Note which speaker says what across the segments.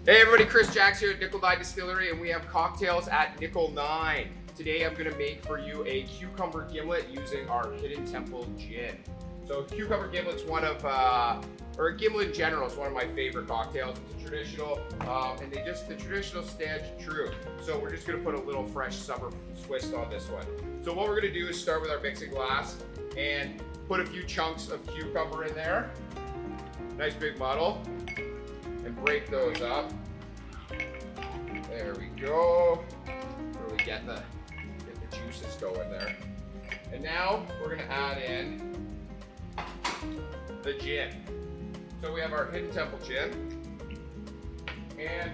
Speaker 1: Hey everybody, Chris Jacks here at Nickel 9 Distillery, and we have cocktails at Nickel 9. Today I'm going to make for you a cucumber gimlet using our Hidden Temple gin. So cucumber gimlet's one of, or a gimlet in general is one of my favorite cocktails. It's a traditional, and the traditional stands true. So we're just going to put a little fresh summer twist on this one. So what we're going to do is start with our mixing glass and put a few chunks of cucumber in there. Nice big muddle. And break those up. There we go. Really get the juices going there. And now we're gonna add in the gin. So we have our Hidden Temple gin, and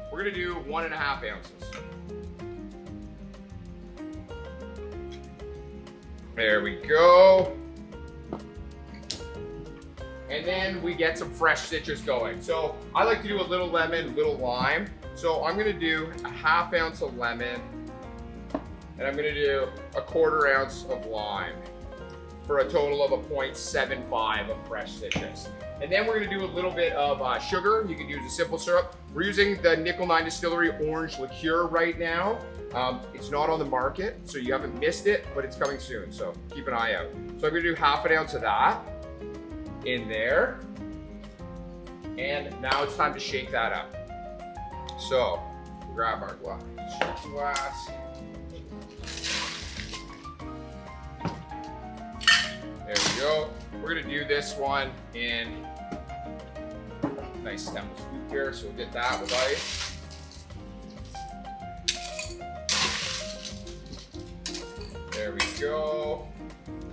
Speaker 1: we're gonna do 1.5 ounces. There we go. And then we get some fresh citrus going. So I like to do a little lemon, little lime. So I'm gonna do 1/2 ounce of lemon, and I'm gonna do 1/4 ounce of lime for a total of a 0.75 of fresh citrus. And then we're gonna do a little bit of sugar. You can use a simple syrup. We're using the Nickel 9 Distillery orange liqueur right now. It's not on the market, so you haven't missed it, but it's coming soon, so keep an eye out. So I'm gonna do 1/2 ounce of that in there, and now it's time to shake that up. So grab our glass. There we go. We're gonna do this one in nice stem scoop here, so we'll get that with ice. There we go.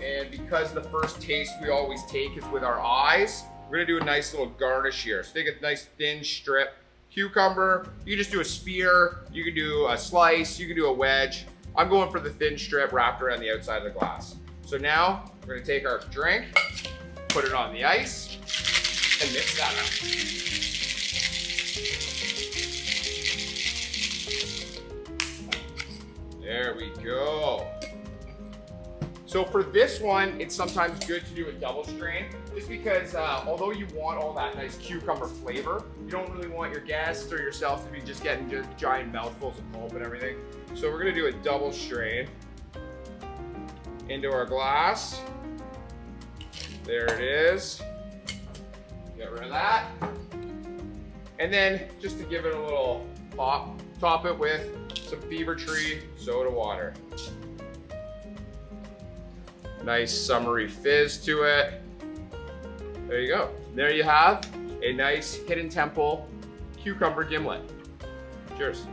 Speaker 1: And because the first taste we always take is with our eyes, we're gonna do a nice little garnish here. So take a nice thin strip, cucumber. You can just do a spear, you can do a slice, you can do a wedge. I'm going for the thin strip wrapped around the outside of the glass. So now we're gonna take our drink, put it on the ice, and mix that up. There we go. So for this one, it's sometimes good to do a double strain, just because although you want all that nice cucumber flavor, you don't really want your guests or yourself to be just getting giant mouthfuls of pulp and everything. So we're gonna do a double strain into our glass. There it is. Get rid of that. And then just to give it a little pop, top it with some Fever Tree soda water. Nice summery fizz to it. There you go. There you have a nice Hidden Temple cucumber gimlet. Cheers.